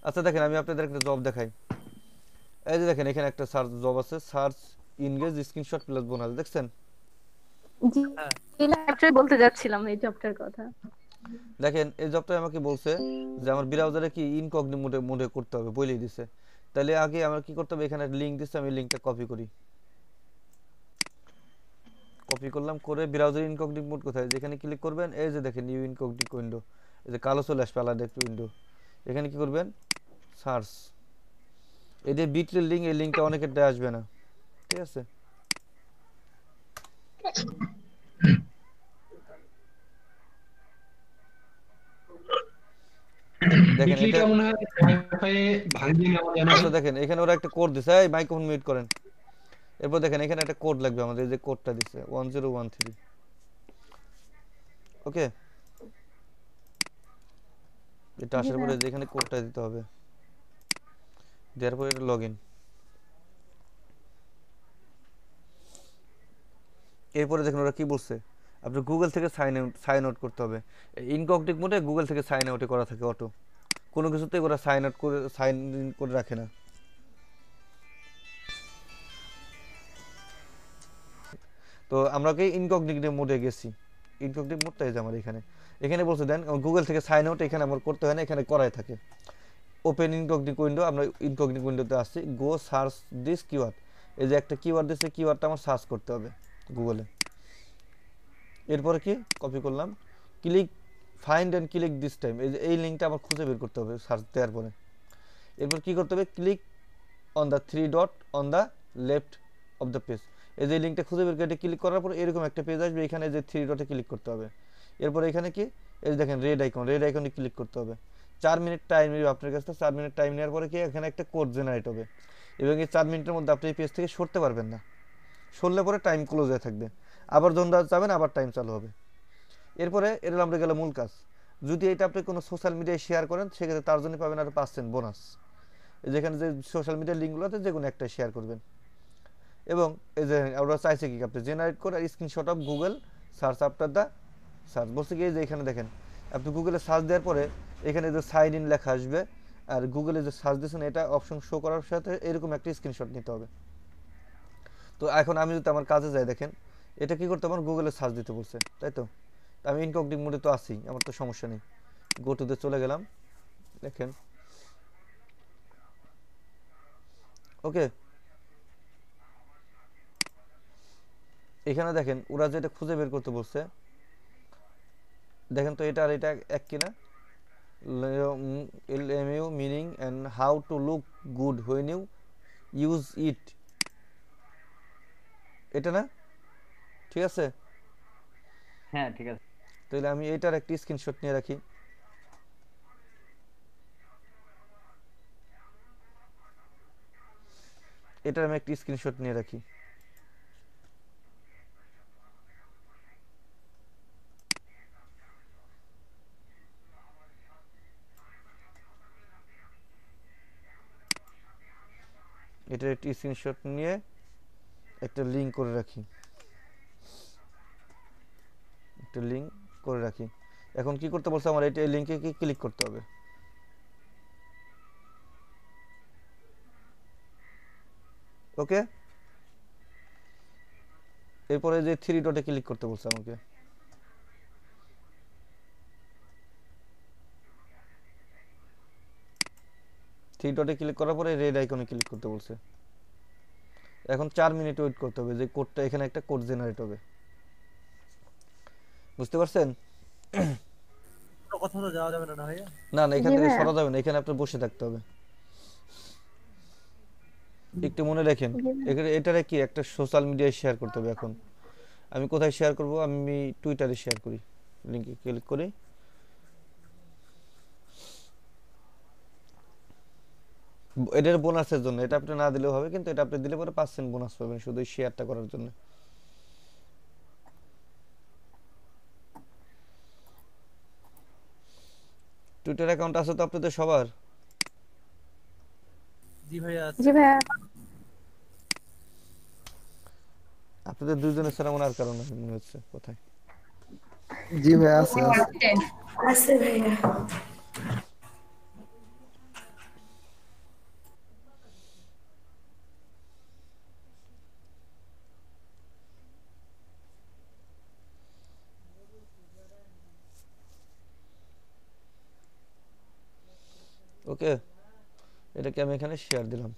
আচ্ছা দেখেন আমি আপনাদের একটা জব দেখাই। এই যে দেখেন এখানে একটা সার্চ জব আছে, search engage screenshot plus bonus, দেখছেন? জি, হ্যাঁ। অ্যাকচুয়ালি বলতে যাচ্ছিলাম এই জবটার কথা। দেখেন এই জবটা আমাকে বলছে যে আমার ব্রাউজারে কি ইনকগনি মোডে মোডে করতে হবে, বলেই দিছে। তাহলে আগে আমার কি করতে হবে, এখানে লিংক দিচ্ছে, আমি লিংকটা কপি করি। কপি করলাম, করে ব্রাউজার ইনকগনি মোড কোথায়, যেখানে ক্লিক করবেন এই যে দেখেন নিউ ইনকগনি উইন্ডো, এই যে কালো চলে আসবে আলাদা একটা উইন্ডো। এখানে কি করবেন, সার্চ, এই যে বিট্রের লিঙ্ক, এই লিঙ্কটা অনেকের দেয়া আসবে না, ঠিক আছে? দেখেন এটা, বিটলিটা মনে হয় ওয়াইফাই ভাঙিয়ে নেওয়া যায় না ভাই? আচ্ছা দেখেন এখানে ওরা একটা কোড দিছে, এই মাইক্রোফোন মিউট করেন। এরপর দেখেন এখানে একটা কোড লাগবে আমাদের, এই যে কোডটা দিছে 1013। ওকে, এটা জি আসার পরে ভাইয়া। যে এখানে কোডটা দিতে হবে, দেওয়ার পরে এটা লগ ইন। এরপরে দেখেন ওরা কি বলছে, আপনার গুগল থেকে সাইন আউট করতে হবে। ইনকগনিট মোডে গুগল থেকে সাইন আউটে করা থাকে অটো, কোনো কিছুতে ওরা সাইন আউট করে সাইন ইন করে রাখে না। তো আমরা কি ইনকগনিট মোডে গেছি, ইনকগনিট মোডটা এই যে আমার এখানে, এখানে বলছে দেন গুগল থেকে সাইন আউট এখানে আমার করতে হয় না, এখানে করাই থাকে। ওপেন ইনকগনিট উইন্ডো, আমরা ইনকগনিট উইন্ডোতে আসছি, গো সার্চ দিস কিওয়ার্ড, এই যে একটা কিওয়ার্ড দিচ্ছে, কিওয়ার্ডটা আমার সার্চ করতে হবে গুগলে। এরপরে কি কপি করলাম, click find and click this time, এই যে এই লিঙ্কটা আমার খুঁজে বের করতে হবে সার্চ দেওয়ার পরে। এরপর কি করতে হবে, click on the three dot on the left of the page, এই যে লিঙ্কটা খুঁজে বের করে ক্লিক করার পর এরকম একটা পেজ আসবে, এখানে যে থ্রি ডটে ক্লিক করতে হবে। এরপর এখানে কি, এই যে দেখেন রেড আইকন, রেড আইকনে ক্লিক করতে হবে। 4 মিনিট টাইম নেবে আপনার কাছে, 4 মিনিট টাইম নেওয়ার পরে কি এখানে একটা কোড জেনারেট হবে, এবং এই 4 মিনিটের মধ্যে আপনি এই পেজ থেকে সরতে পারবেন না, সরলে পরে টাইম ক্লোজ হয়ে থাকবে, আবার যখন যাবেন আবার টাইম চালু হবে। এরপরে এর আমরা গেল মূল কাজ, যদি এটা আপনি কোনো সোশ্যাল মিডিয়ায় শেয়ার করেন সেক্ষেত্রে তার জন্য পাবেন আরও 5% বোনাস। যেখানে যে সোশ্যাল মিডিয়ার লিঙ্কগুলোতে যে কোনো একটা শেয়ার করবেন। এবং এই যে ওরা চাইছে কি আপনি জেনারেট করে screenshot of Google search after the search, বলছে কি এই যে এখানে দেখেন আপনি গুগলে সার্চ দেওয়ার পরে এখানে যে সাইন ইন লেখা আসবে, আর গুগলে যে সার্চ দিয়েছেন এটা অপশন শো করার সাথে এরকম একটা স্ক্রিনশট নিতে হবে। তো এখন আমি যদি আমার কাজে যাই, দেখেন এটা কি করতে, আমার গুগলে সার্চ দিতে বলছে, তাই তো? আমি ইনকগনিট মোডে তো আছি, আমার তো সমস্যা নেই। গো টুতে চলে গেলাম, দেখেন ওকে। এখানে দেখেন ওরা যেটা খুঁজে বের করতে বলছে, দেখেন তো এটা আর এটা এক কিনা, LMU meaning and how to look good when you use it, এটা না? ঠিক আছে, হ্যাঁ ঠিক আছে। তাহলে আমি এটার একটি স্ক্রিনশট নিয়ে রাখি। এটার আমি একটি স্ক্রিনশট নিয়ে রাখি। এটার একটি স্ক্রিনশট নিয়ে একটা লিঙ্ক করে রাখি, একটা লিঙ্ক করে রাখি। এখন কি করতে বলছে, আমার এই লিঙ্কে কি ক্লিক করতে হবে। ওকে, এরপরে যে থ্রি ডটে ক্লিক করতে বলছে আমাকে, থ্রি ডটে ক্লিক করার পরে রেড আইকনে ক্লিক করতে বলছে। এখন 4 মিনিট ওয়েট করতে হবে, যে কোডটা এখানে একটা কোড জেনারেট হবে, বুঝতে পারছেন? কোথাও তো যাওয়া যাবে না, না ভাইয়া? না না, এখান জি থেকে ভাইয়া। সরা যাবে না, এখানে আপনার বসে থাকতে হবে। একটু মনে রাখেন, জি ভাইয়া। এখানে এটারে কি একটা সোশ্যাল মিডিয়ায় শেয়ার করতে হবে। এখন আমি কোথায় শেয়ার করব, আমি টুইটারে শেয়ার করি, লিঙ্কে ক্লিক করি। এটার বোনাসের জন্য, এটা আপনি না দিলেও হবে, কিন্তু এটা আপনি দিলে পরে 5% বোনাস পাবেন শুধু এই শেয়ারটা করার জন্য। টুইটার অ্যাকাউন্ট আছে তো আপনাদের সবার? জি ভাইয়া জি আছে। ভাইয়া। আপনাদের দুইজনের ছাড়া মনে আর কারণ মনে হচ্ছে কোথায়। জি ভাই আছে আছে। আছে ভাইয়া। ওকে, এটাকে আমি এখানে শেয়ার দিলাম।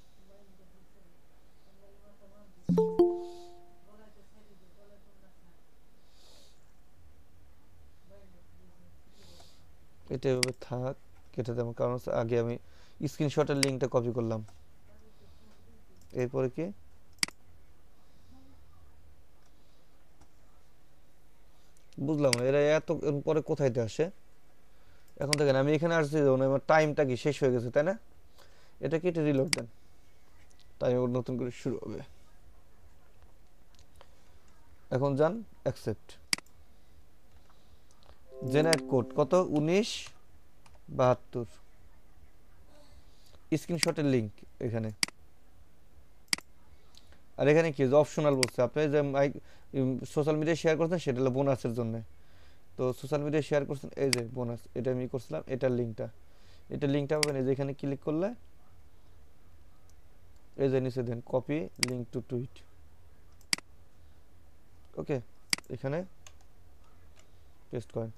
এটা এভাবে থাক, কেটে দেবো, কারণ হচ্ছে আগে আমি স্ক্রিনশটের লিঙ্কটা কপি করলাম। এরপরে কি বুঝলাম না, এরা এত পরে কোথায় আসে? এখন দেখেন আমি এখানে আসছি যখন আমার টাইমটা কি শেষ হয়ে গেছে, তাই না? এটা কি, এটা রিলোড দেন, টাইম নতুন করে শুরু হবে। এখন যান অ্যাকসেপ্ট, জেনারেট কোড কত, 1972, স্ক্রিনশটের লিংক এখানে। আর এখানে কি অপশনাল বলছে, আপনি যে সোশ্যাল মিডিয়ায় শেয়ার করছেন সেটা হলো বোনাসের জন্য। তো সোশ্যাল মিডিয়ায় শেয়ার করছেন, এই যে বোনাস, এটা আমি করছিলাম, এটার লিঙ্কটা পাবেন এই যে এখানে ক্লিক করলে, এই যে নিচে then copy link to tweet. Okay, এখানে পেস্ট করেন,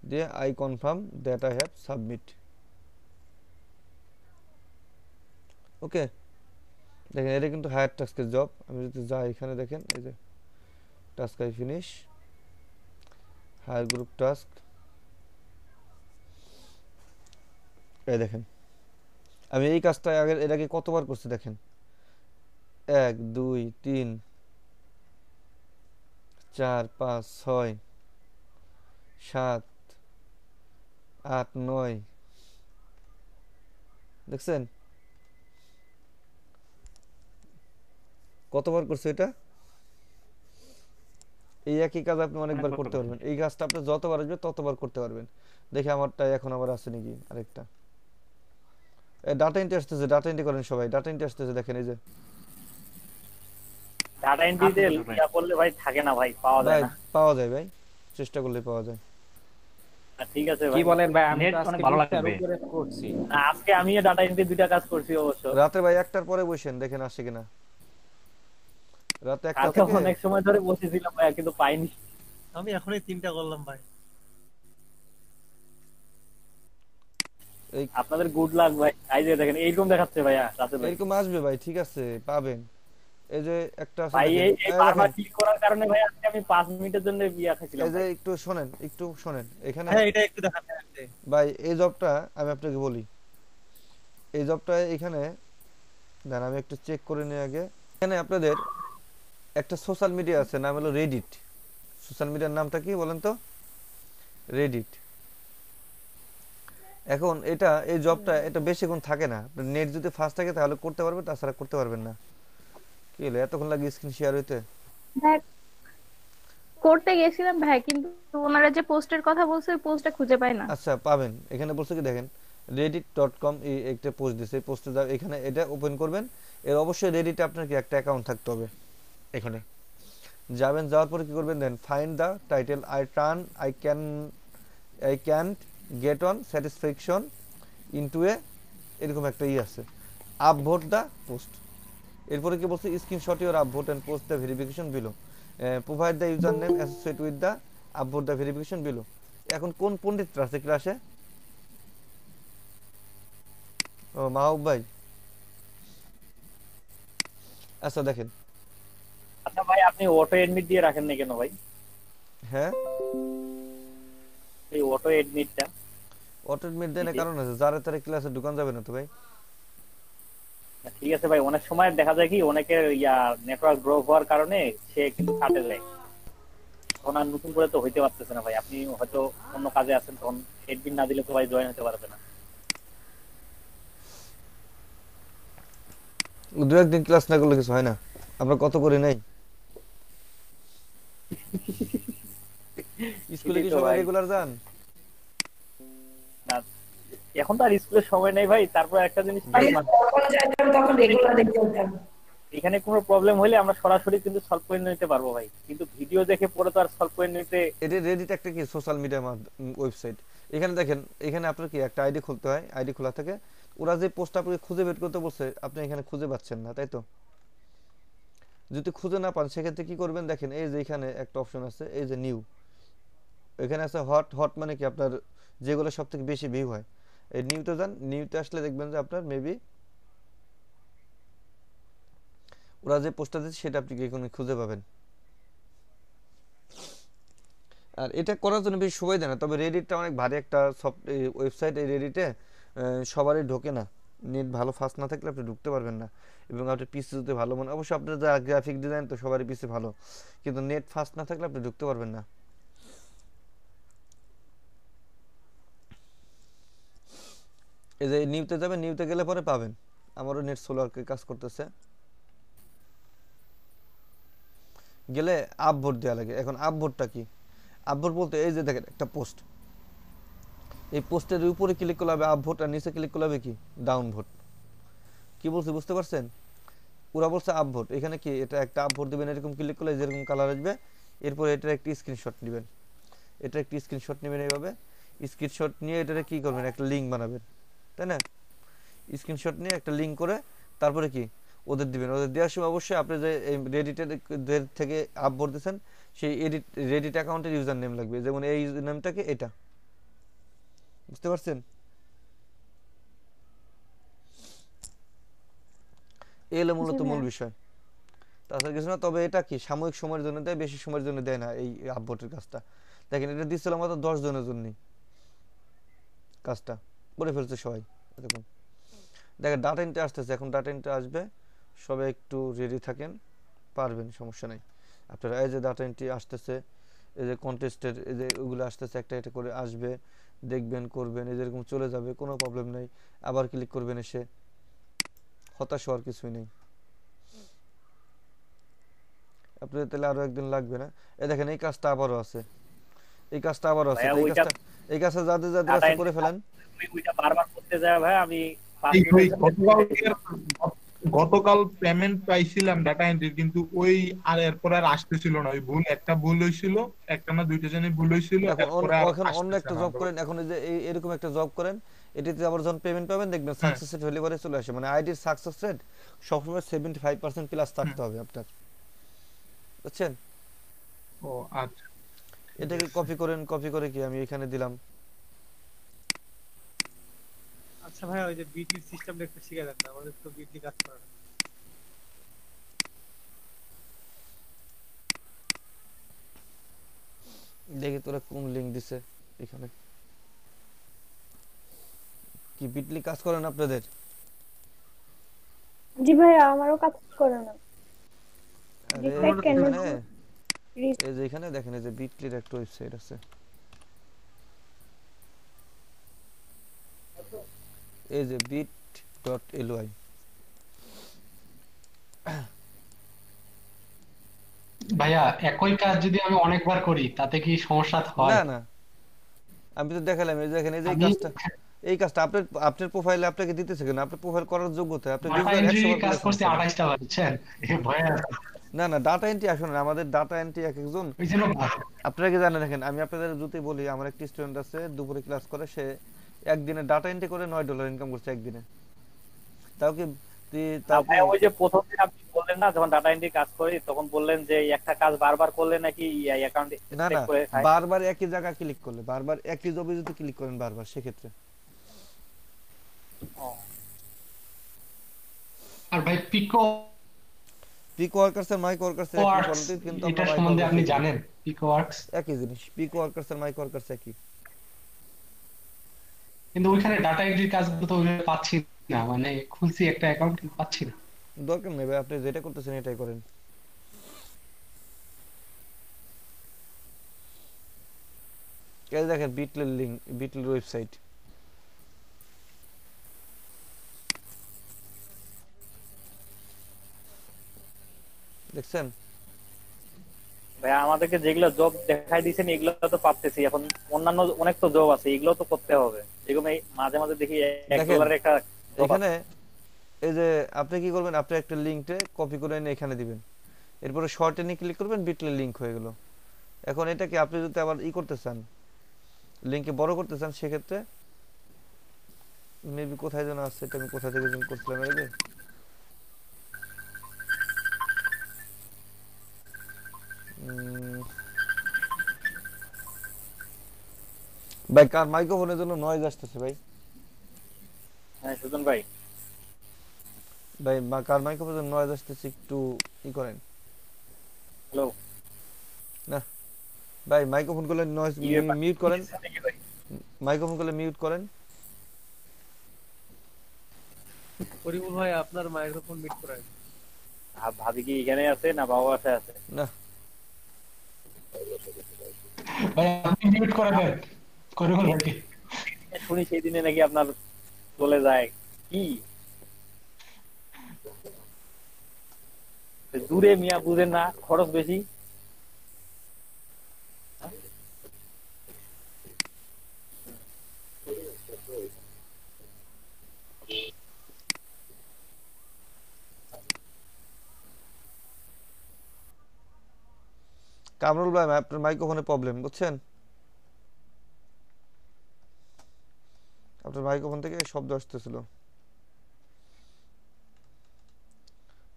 দিয়ে I confirm that I have submit. Okay, দেখেন এটা কিন্তু হায়ার টাস্কের জব। আমি যদি যাই এখানে দেখেন, এই যে task I finish, higher group task, এই দেখেন আমি এই কাজটা আগে এটাকে কতবার করছি দেখেন, 1 2 3 4 5 6 7 8 9, দেখছেন কতবার করছে এটা? এই একই কাজ আপনি অনেকবার করতে পারবেন, এই কাজটা আপনি যতবার আসবে ততবার করতে পারবেন। দেখে আমারটা এখন আবার আছে নাকি আরেকটা, ডাটা এন্ট্রি আসতেছে, ডাটা এন্ট্রি করেন সবাই, ডাটা এন্ট্রি আসতেছে, দেখেন এই যে ডাটা এন্ট্রিতে ইয়া করলে ভাই থাকে না ভাই, পাওয়া যায় ভাই, না। পাওয়া যায় ভাই, চেষ্টা করলে পাওয়া যায়। ঠিক আছে কি ভাই, বলেন ভাই, আমি নেট তো অনেক আজকে ভালো বিশটার লাগবে। উপরে করছি। না, আজকে আমিও ডাটা এন্ট্রি দুইটা কাজ করছি অবশ্য। রাতে ভাই 1টার পরে বসেন, দেখেন আসে কিনা। রাতে 1টা কালকে থেকে অনেক সময় ধরে বসেছিলাম ভাই, কিন্তু পাইনি। আমি এখনই 3টা করলাম ভাই। এই আপনাদের গুড লাক ভাই, এই যে দেখেন এইরকম দেখাচ্ছে ভাইয়া রাতে ভাই। এরকম আসবে ভাই, ঠিক আছে পাবেন। এই যে একটা আছে ভাই দেখেন, এই এই বারবার দেখেন, ক্লিক করার কারণে ভাই আজকে আমি 5 মিনিটের জন্য বিয়া খাইছিলাম এই যে ভাই। একটু শোনেন এখানে হ্যাঁ, এটা একটু দেখাতে আছে। ভাই, এই জবটা আমি আপনাকে বলি, এই জবটা এখানে দেন, আমি একটু চেক করে নিই আগে। এখানে আপনাদের একটা সোশ্যাল মিডিয়া আছে, নাম হলো রেডিট। সোশ্যাল মিডিয়ার নামটা কি বলেন তো? রেডিট। এখন এটা এই জবটা এটা বেশিক্ষণ থাকে না, নেট যদি ফাস্ট থাকে তাহলে করতে পারবেন, তাছাড়া করতে পারবেন না। কি হলো এতক্ষণ লাগে স্ক্রিন শেয়ার হইতে? ভাই করতে গেছিলাম ভাই, কিন্তু ওনারা যে পোস্টের কথা বলছে ওই পোস্টটা খুঁজে পাই না। আচ্ছা পাবেন, এখানে বলছে কি দেখেন, reddit.com এই একটা পোস্ট দিছে, এই পোস্টে যাও, এখানে এটা ওপেন করবেন। এর অবশ্যই রেডিটে আপনার কি একটা অ্যাকাউন্ট থাকতে হবে। এখানে যাবেন, যাওয়ার পরে কি করবেন then, find the title I can't get on satisfaction into a, এরকম একটা আছে, আপভোট দা পোস্ট। এরপরে কি বলছে, screenshot your upvote and post the verification below, provide the user name associate with the upvote the verification below. এখন কোন পণ্ডিতরা আছে ক্লাসে? ও মাহবুব ভাই। আচ্ছা দেখেন, আচ্ছা ভাই, আপনি অটো এডমিট দিয়ে রাখেন না কেন ভাই? হ্যাঁ এই অটো এডমিটটা অটোমেট দেনের কারণ আছে, যারা তারা ক্লাসে ঢুকান যাবে না তো ভাই। ঠিক আছে ভাই, অনেক সময় দেখা যায় কি অনেকের নেটওয়ার্ক ড্রপ হওয়ার কারণে সে কিন্তু কাটে যায়, তখন আর নতুন করে তো হইতে পারতেছে না ভাই। আপনি হয়তো অন্য কাজে আছেন, তখন এডমিন না দিলে তো ভাই জয়েন হতে পারবে না। দু একদিন ক্লাস না করলে কিছু হয় না, আমরা কত করে নেই। স্কুলে কি এটাই তো সবাই ভাই। রেগুলার যান? না, এখন তো আর স্কুলের সময় নেই ভাই। তারপর একটা জিনিস কি, এখানে কোনো প্রবলেম হলে আমরা সরাসরি কিন্তু সলভ করে নিতে পারবো ভাই, কিন্তু ভিডিও দেখে পরে তো আর সলভ করে নিতে। এটা রেডিট একটা কি সোশ্যাল মিডিয়া ওয়েবসাইট। এখানে দেখেন, এখানে আপনার কি একটা আইডি খুলতে হয়, আইডি খোলা থাকে, ওরা যে পোস্ট আপনাকে খুঁজে বের করতে বলছে আপনি এখানে খুঁজে পাচ্ছেন না, তাই তো? যদি খুঁজে না পান সেক্ষেত্রে কি করবেন দেখেন, এই যে এখানে একটা অপশন আছে, এই যে নিউ, এখানে আছে হট। হট মানে কি আপনার যেগুলো সব থেকে বেশি ভিউ হয়। এই নিউতে যান, নিউতে আসলে দেখবেন যে আপনার মেবি ওরা যে পোস্টটা দিচ্ছে সেটা আপনি এখানে খুঁজে পাবেন। আর এটা করার জন্য বেশি সময় দেয় না, তবে রেডিটটা অনেক ভারী একটা ওয়েবসাইট। এই রেডিটে সবারই ঢোকে না, নেট ভালো ফাস্ট না থাকলে আপনি ঢুকতে পারবেন না। এবং আপনার পিসি যদি ভালো মনে, অবশ্যই আপনার যা গ্রাফিক ডিজাইন তো সবারই পিসি ভালো, কিন্তু নেট ফাস্ট না থাকলে আপনি ঢুকতে পারবেন না। এই যে নিউতে যাবেন, নিউতে গেলে পরে পাবেন। আমারও নেট স্লো আর কি কাজ করতেছে। গেলে আপভোট দেওয়া লাগে। এখন আপভোটটা কি? আপভোট বলতে এই যে দেখেন একটা পোস্ট, এই পোস্টের উপরে ক্লিক করলে হবে আপভোট, আর নিচে ক্লিক করলে হবে কি ডাউনভোট। কি বলছি বুঝতে পারছেন? ওরা বলছে আপভোট, এখানে কি এটা একটা আপভোট দিবেন, এরকম ক্লিক করলে যেরকম কালার আসবে। এরপর এটার একটি স্ক্রিনশট নেবেন, এটা একটি স্ক্রিনশট নেবেন এইভাবে। স্ক্রিনশট নিয়ে এটারে কি করবেন, একটা লিঙ্ক বানাবেন, তাই না? স্ক্রিনশট নিয়ে একটা লিঙ্ক করে তারপরে কি ওদের দিবেন। ওদের দেওয়ার সময় অবশ্যই আপনি যে রেডিটের থেকে আপভোট দিয়েছেন সেই রেডিট অ্যাকাউন্টের ইউজার নেম লাগবে, যেমন এই ইউজার নেমটাকে এটা, বুঝতে পারছেন? এই হলো জি মূলত মূল ভাইয়া। বিষয়, তাছাড়া কিছু না। তবে এটা কি সাময়িক সময়ের জন্য দেয়, বেশি সময়ের জন্য দেয় না এই আপভোটের কাজটা। দেখেন এটা দিচ্ছিল মাত্র 10 জনের জন্যই, কাজটা করে ফেলছে সবাই এরকম। দেখেন ডাটা এন্ট্রি আসতেছে, এখন ডাটা এন্ট্রি আসবে, সবাই একটু রেডি থাকেন, পারবেন, সমস্যা নাই আপনারা। এই যে ডাটা এন্ট্রি আসতেছে, এই যে কন্টেস্টের এই যে ওগুলো আসতেছে, একটা একটা করে আসবে, দেখবেন, করবেন, এই যেরকম চলে যাবে, কোনো প্রবলেম নাই। আবার ক্লিক করবেন, এসে হতাশ হওয়ার কিছুই নেই। আপনাদের তাহলে আরো একদিন লাগবে না। এই দেখেন এই কাজটা আবারও আছে, এই কাজটা আবারও আছে, ভাইয়া তো এই ওইটা কাজটা, এই কাজটা যাদের যাদের ডাটা আছে করে এন্ট্রি ফেলেন। ওইটা বারবার করতে যায় ভাই, আমি 5 এই ওই মিনিটের জন্য গতকাল পেমেন্ট পাইছিলাম ডাটা এন্ট্রি, কিন্তু ওই আর এরপর আর আসতেছিল না। ওই একটা ভুল হয়েছিল, একটা না দুইটা জানি ভুল হয়েছিল, এখন এরপরে আর এখন অন্য আসতেছে একটা না জব আবার। করেন, এখন এই যে এরকম একটা জব করেন, এটিতে আবার যখন পেমেন্ট পাবেন দেখবেন হ্যাঁ। সাকসেস রেট হলে পরে চলে আসে। মানে আইডির সাকসেস রেট সবসময় 75% প্লাস হুম। থাকতে হবে আপনার, বুঝছেন? ও আচ্ছা, ঠিক এটাকে আছে। কপি করেন, কপি করে কি আমি এখানে দিলাম। আচ্ছা ভাই, ওই যে বিটির সিস্টেমটা একটু শিখে দেন না, আমাদের তো বিটলি কাজ করে না। দেখি তোরা কোন লিংক দিছে এখানে। কি বিটলি কাজ করেন আপনাদের? জি ভাইয়া, আমারও কাজ করে না। আরে রিসেট কেন? এখানে এই যে এখানে দেখেন, এই যে বিটলির একটা ওয়েবসাইট আছে, এই যে bit.ly। ভাইয়া একই কাজ যদি আমি অনেকবার করি তাতে কি সমস্যা হয়? না না, আমি তো দেখালাম, এই যে দেখেন, এই যে এই আমি কাজটা, এই কাজটা আপনার আপনার প্রোফাইলে আপনাকে দিতেছে কেন? আপনার প্রোফাইল করার যোগ্যতা আপনি ডাটা দিবেন, এন্ট্রি 100 বার কাজ করলে করছি সমস্যা নেই। 28টা বার, বুঝছেন? এ ভয়ে আছে। না না, ডাটা এন্ট্রি আসলে না, আমাদের ডাটা এন্ট্রি এক একজন, ওই জন্য আপনারা কি জানেন? দেখেন আমি আপনাদের যদি বলি, আমার একটা স্টুডেন্ট আছে দুপুরে ক্লাস করে, সে একদিনে ডাটা এন্ট্রি করে $9 ইনকাম করছে একদিনে। তাও কি তাও কি ভাইয়া ওই যে প্রথম দিন আপনি বললেন না, যখন ডাটা এন্ট্রি কাজ করি তখন বললেন যে এই একটা কাজ বারবার করলে নাকি অ্যাকাউন্ট না চেক না, করে খায়। বারবার একই জায়গা ক্লিক করলে, বারবার একই জবে যদি ক্লিক করেন বারবার, সেক্ষেত্রে ও, আর ভাই পিকো পিক ওয়ার্কার্স আর মাইক ওয়ার্কার্স একই ওয়ার্কস, পদ্ধতি, কিন্তু আমরা এটা মাইক সম্বন্ধে ওয়ার্কার্স আপনি করি, জানেন? পিকো ওয়ার্কস, একই জিনিস। পিক ওয়ার্কার্স আর মাইক ওয়ার্কার্স একই। কিন্তু ওইখানে ডাটা এন্ট্রির কাজগুলো তো ওইভাবে পাচ্ছি না, মানে খুলছি একটা অ্যাকাউন্ট কিন্তু পাচ্ছি না। দরকার নেই ভাই, আপনি যেটা করতেছেন এটাই করেন। এই দেখেন বিটলের লিংক, বিটলের ওয়েবসাইট দেখছেন? ভাইয়া আমাদেরকে যেগুলো জব দেখাই দিয়েছেন এগুলো তো পাচ্ছি, এখন অন্যান্য অনেক তো জব আছে, এগুলো তো করতে হবে। যেরকম এই মাঝে মাঝে দেখি দেখেন $1 একটা জব এখানে, আছে। এই যে আপনি কি করবেন, আপনি একটা লিংকটে কপি করে এনে এখানে দিবেন, এরপরে শর্টে নিয়ে ক্লিক করবেন, বিটলের লিংক হয়ে গেল। এখন এটাকে আপনি যদি আবার করতে চান, লিংকে বড় করতে চান, সেক্ষেত্রে মেবি কোথায় যেন আছে, এটা আমি কোথা থেকে যেন করছিলাম, এই যে ভাই কার মাইক্রোফোনের জন্য নয়েজ আসতেছে ভাই? হ্যাঁ সুজন ভাই। ভাই কার মাইক্রোফোনে নয়েজ আসতেছে, একটু ই করেন। হ্যালো। না ভাই, মাইক্রোফোন গুলো নয়েজ কি ব্যাপার, মিউট কি করেন, দিচ্ছে নাকি ভাই? মাইক্রোফোন গুলো মিউট করেন। করিমুল ভাই আপনার মাইক্রোফোন মিট করেন। ভাবি কি এখানে আছে না বাবা বাসায় আছে? না ভাই আপনি মিউট করে দেন করিমুল ভাইকে। শুনি সেই দিনে নাকি আপনার চলে যায় কি দূরে মিয়া, বুঝেন না খরচ বেশি। কামরুল ভাই, আপনার মাইক্রোফোনে প্রবলেম, বুঝছেন? আপনার মাইক্রোফোন থেকে শব্দ আসতেছিল।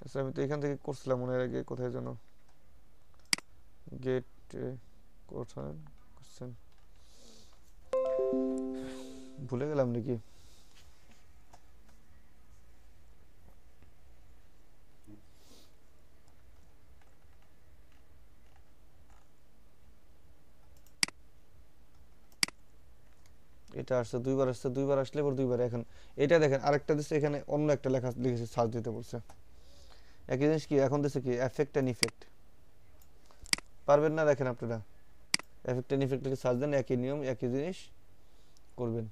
আচ্ছা, আমি তো এখান থেকে করছিলাম মনে আগে, কোথায় যেন গেট, কোথায় করছেন ভুলে গেলাম নাকি। এটা আসছে দুইবার, আসছে দুইবার, আসলে এবার দুইবার। এখন এটা দেখেন আরেকটা দিচ্ছে, এখানে অন্য একটা লেখা লিখেছে, সার্চ দিতে বলছে। একই জিনিস কি এখন দিচ্ছে কি এফেক্ট এন্ড ইফেক্ট, পারবেন না? দেখেন আপনারা এফেক্ট এন্ড ইফেক্ট লিখে সার্চ দেন, একই নিয়ম একই জিনিস করবেন।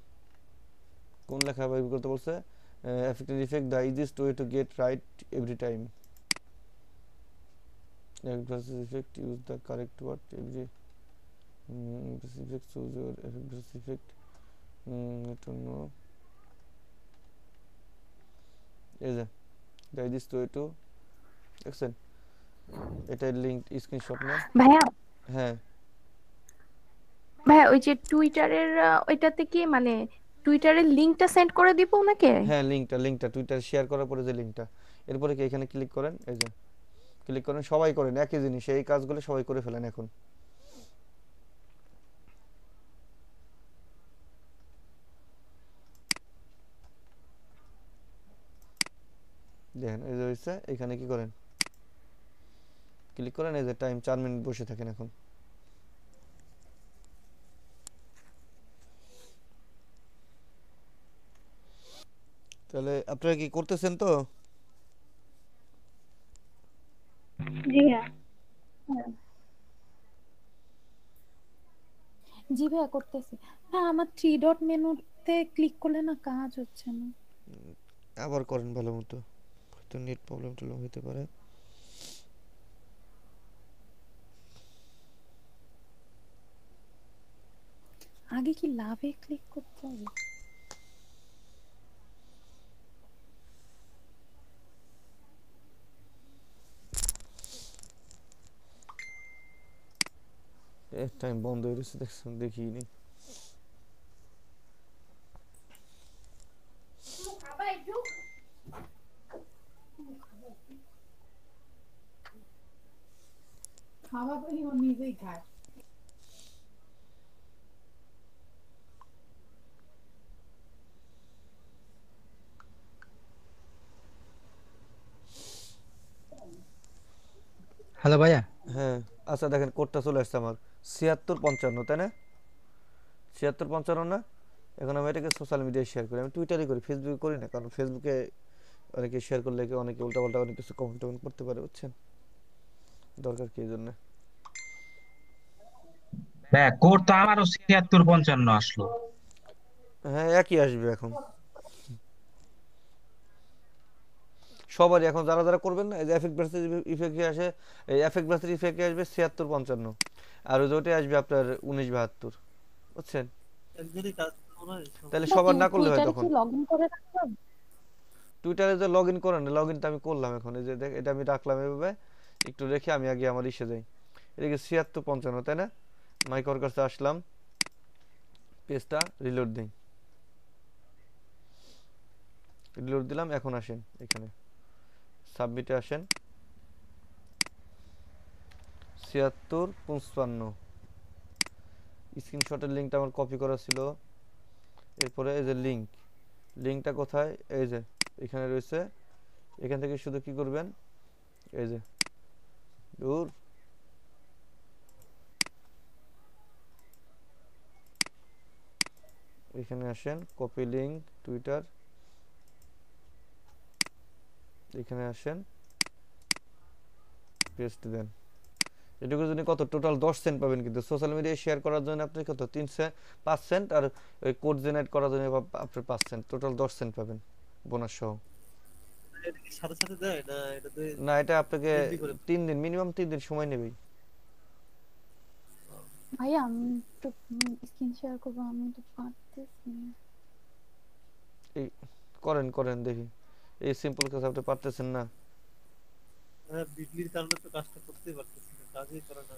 কোন লেখা বাইর করতে বলছে? Affect and effect, the easiest way to get right every time. Effect, use the correct word every effect, choose your affect versus effect. এই যে দ্য ইজিয়েস্ট ওয়ে টু, দেখছেন? এটা লিংক স্ক্রিনশট না? ভাইয়া, হ্যাঁ ভাইয়া ওই যে টুইটারের ওইটাতে কি মানে টুইটারের লিংকটা সেন্ড করে দিব ওনাকে? হ্যাঁ, লিংকটা টুইটারে শেয়ার করার পরে যে লিংকটা, এরপরে কি এখানে ক্লিক করেন, এই যে ক্লিক করেন, সবাই করেন একই জিনিস, এই কাজগুলো সবাই করে ফেলেন এখন। দেখেন এই যে হয়েছে, এখানে কি করেন, ক্লিক করেন, এই যে টাইম 4 মিনিট বসে থাকেন এখন। তাহলে আপনারা কি করতেছেন তো? জি হ্যাঁ। জি ভাইয়া করতেছি। হ্যাঁ আমার 3 ডট মেনুতে ক্লিক করলে না কাজ হচ্ছে না। আবার করেন ভালো মতো, হয়তো নেট প্রবলেম টবলেম হতে পারে। আগে কি লাভে ক্লিক করতে হবে? টাইম বন্ধ হয়ে গেছে, দেখছেন? দেখিনি। খাওয়া বলি ও নিজেই খায়। হ্যালো ভাইয়া। হ্যাঁ আচ্ছা, দেখেন কোডটা চলে আসছে আমার 7655, তাই না? 7655 না? এখন আমি এটাকে সোশ্যাল মিডিয়ায় শেয়ার করি, আমি টুইটারে করি, ফেসবুকে করি না, কারণ ফেসবুকে অনেকে শেয়ার করলে অনেকে উল্টাপাল্টা অনেক কিছু কমেন্ট টমেন্ট করতে পারে, বুঝছেন? দরকার কি এই জন্য। হ্যাঁ কোড তো আমারও 7655 আসলো। হ্যাঁ একই আসবে এখন সবারই, এখন যারা যারা করবেন না, এই যে এফেক্ট ভার্সেস ইফেক্টে আসে, এই এফেক্ট ভার্সেস ইফেক্টে আসবে 7655, আর ওই যেটা আসবে আপনার 1972, বুঝছেন? একজনই কাজ মনে হয় তাহলে না সবার না করলে হয় টুইটারে তখন। কি লগইন করে রাখলাম? টুইটারে যে লগ ইন করেন, লগ ইনটা আমি করলাম এখন, এই যে দেখ এটা আমি রাখলাম এভাবে, একটু রেখে আমি আগে আমার ইসে যাই, এদিকে 7655, তাই না? মাইকর কাছে আসলাম, পেজটা রিলোড দিই, রিলোড দিলাম। এখন আসেন এখানে সাবমিটে আসেন, 7655 স্ক্রিনশটের লিঙ্কটা আমার কপি করা ছিল, এরপরে এই যে লিঙ্ক লিংকটা কোথায়? এই যে এখানে রয়েছে। এখান থেকে শুধু কি করবেন, এই যে দূর, এখানে আসেন, কপি লিংক টুইটার, এখানে আসেন, পেস্ট দেন। এটুকুর জন্য কত টোটাল 10 সেন্ট পাবেন, কিন্তু সোশ্যাল মিডিয়ায় শেয়ার করার জন্য আপনি কত 5 সেন্ট, আর ওই কোড জেনারেট করার জন্য আপনি 5 সেন্ট, টোটাল 10 সেন্ট পাবেন বোনাস সহ। এটা কি সাথে সাথে দেয় না এটা না, এটা আপনাকে এমবি করে? 3 দিন, মিনিমাম 3 দিন সময় নেবেই। ভাইয়া আমি একটু স্ক্রিন শেয়ার করবো, আমি তো পারতেছি না। এই করেন করেন দেখি, এই সিম্পল কাজ আপনি পারতেছেন না। হ্যাঁ, বিটলির কারণে তো কাজটা করতেই পারতেছি না, কাজই করে না।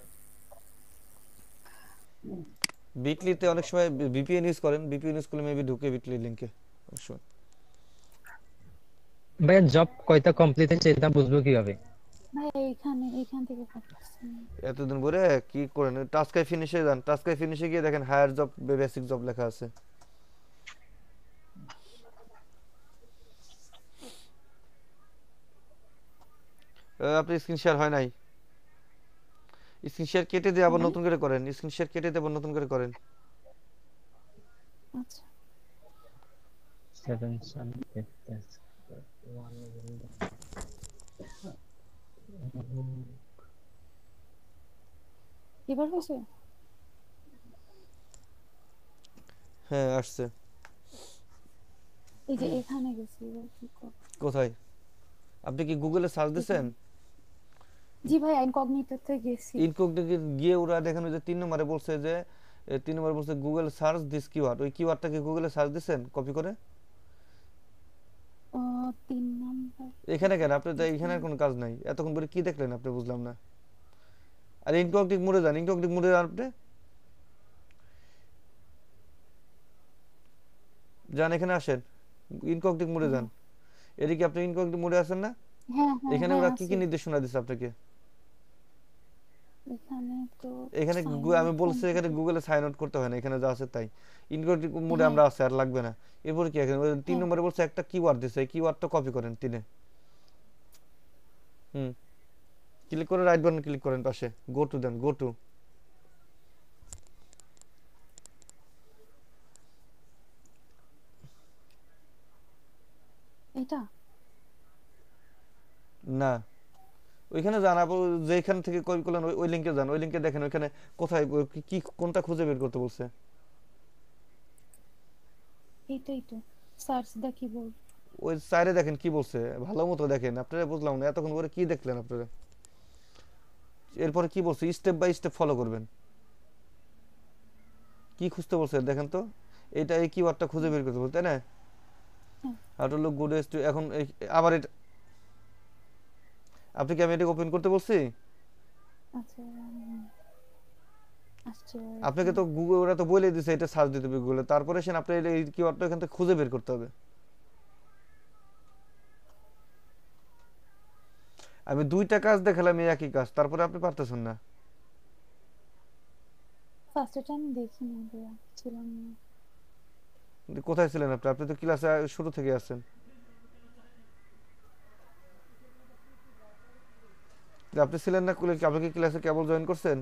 বিটলিতে অনেক সময় ভিপিএন ইউজ করেন, ভিপিএন ইউজ করলে মেবি ঢুকে বিটলি লিংকে অনেক সময়। ভাইয়া জব কয়টা কমপ্লিট হয়েছে এটা বুঝবো কিভাবে? ভাইয়া এখান থেকে পারতেছি না। এতদিন পরে কি করেন, টাস্কাই ফিনিশে যান, টাস্কাই ফিনিশে গিয়ে দেখেন হায়ার জব, বেসিক জব লেখা আছে। আপনি স্ক্রিন শেয়ার হয় নাই, স্ক্রিন শেয়ার কেটে দিয়ে আবার নতুন করে করেন, স্ক্রিন শেয়ার কেটে দিয়ে আবার নতুন করে করেন। আচ্ছা 7 সাল এবার হয়েছে? হ্যাঁ আসছে। এই যে এখানে গেছি, এবার কি করব? কোথায়? আপনি কি গুগলে সার্চ দিয়েছেন? জি ভাই ইনকগনিটোতে গেছি। ইনকগনিটো গিয়ে ওরা দেখেন ওই যে 3 নম্বরে বলছে যে 3 নম্বরে বলছে গুগল সার্চ দিস কিওয়ার্ড, ওই কিওয়ার্ডটা কি গুগলে সার্চ দিয়েছেন কপি করে? ও 3 নাম্বার এখানে কেন আপনি তো, এখানে আর কোনো কাজ নাই, এতক্ষণ পরে কি দেখলেন আপনি বুঝলাম না। আর ইনকগনিটো মোডে যান, ইনকগনিটো মোডে আপনি যান, এখানে আসেন, ইনকগনিটো মোডে যান। এদিকে আপনি ইনকগনিটো মোডে আছেন না? হ্যাঁ হ্যাঁ এখানে হ্যাঁ ওরা কি আছে। কি নির্দেশনা দিচ্ছে আপনাকে? এখানে তো এখানে আমি বলছি এখানে গুগলে সাইন আউট করতে হয় না, এখানে যা আছে তাই। ইনকগনিটো মোডে আমরা আছে, আর লাগবে না। এরপর কি এখানে 3 নম্বরে বলছে একটা কিওয়ার্ড দিছে, এই কিওয়ার্ডটা কপি করেন 3-এ। ক্লিক করে রাইট বাটন ক্লিক করেন পাশে, go to then, go to. এটা না, ওইখানে যান, আপনি যেখান থেকে কপি করলেন ওই লিংকে যান, ওই লিংকে দেখেন ওইখানে কোথায় কি কোনটা খুঁজে বের করতে বলছে। এইটাই তো সার্চ দা কিবোর্ড। ওই সাইডে দেখেন কি বলছে, ভালো মতো দেখেন। আপনারা বুঝলাম না এতক্ষণ পরে কি দেখলেন আপনারা। এরপরে কি বলছে, স্টেপ বাই স্টেপ ফলো করবেন। কি খুঁজতে বলছে দেখেন তো, এটা এই কিওয়ার্ডটা খুঁজে বের করতে বলতে, তাই না? How to look good as too, এখন আবার এটা আপনি কি আমি এটা ওপেন করতে বলছি? আচ্ছা আচ্ছা আপনাকে তো গুগল ওরা তো বলে দিয়েছে এটা সার্চ দিতে হবে গুগলে, তারপরে সেন আপনি এই কিওয়ার্ডটা এখান থেকে খুঁজে বের করতে হবে। আমি 2টা কাজ দেখালাম, এই একই কাজ, তারপরে আপনি পারতেছেন না। ফার্স্ট টাইম দেখিনি ভাইয়া, ছিলাম না। কোথায় ছিলেন আপনি? আপনি তো ক্লাসে শুরু থেকে আছেন। আপনি ছিলেন না, আপনি কি ক্লাসে কেবল জয়েন করছেন?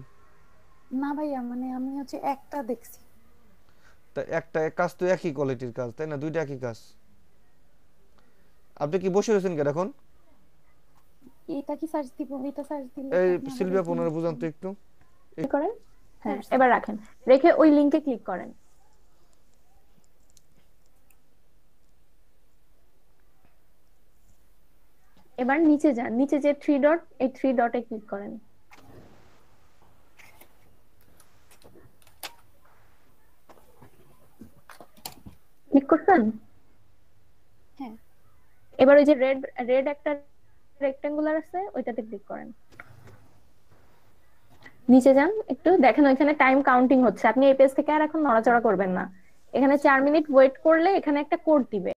না ভাইয়া মানে আমি হচ্ছে একটা দেখছি। তা একটা কাজ তো একই কোয়ালিটির কাজ, তাই না? 2টা একই কাজ। আপনি কি বসে রয়েছেন কেন এখন? এটা কি সার্চ দিব? এটা সার্চ দিলে এই আপনি আবার সিলভিয়া ওখানে পুনরায় বুঝান তো একটু। করেন। হ্যাঁ এবার রাখেন, রেখে ওই লিংকে ক্লিক করেন। এবার নিচে যান, নিচে যে 3 ডট, এই 3 ডটে ক্লিক করেন। ক্লিক করছেন? হ্যাঁ এবার ওই যে রেড রেড একটা রেক্টেঙ্গুলার আছে, ওইটাতে ক্লিক করেন। নিচে যান একটু, দেখেন ওইখানে টাইম কাউন্টিং হচ্ছে। আপনি এই পেজ থেকে আর এখন নড়াচড়া করবেন না। এখানে 4 মিনিট ওয়েট করলে এখানে একটা কোড দিবে।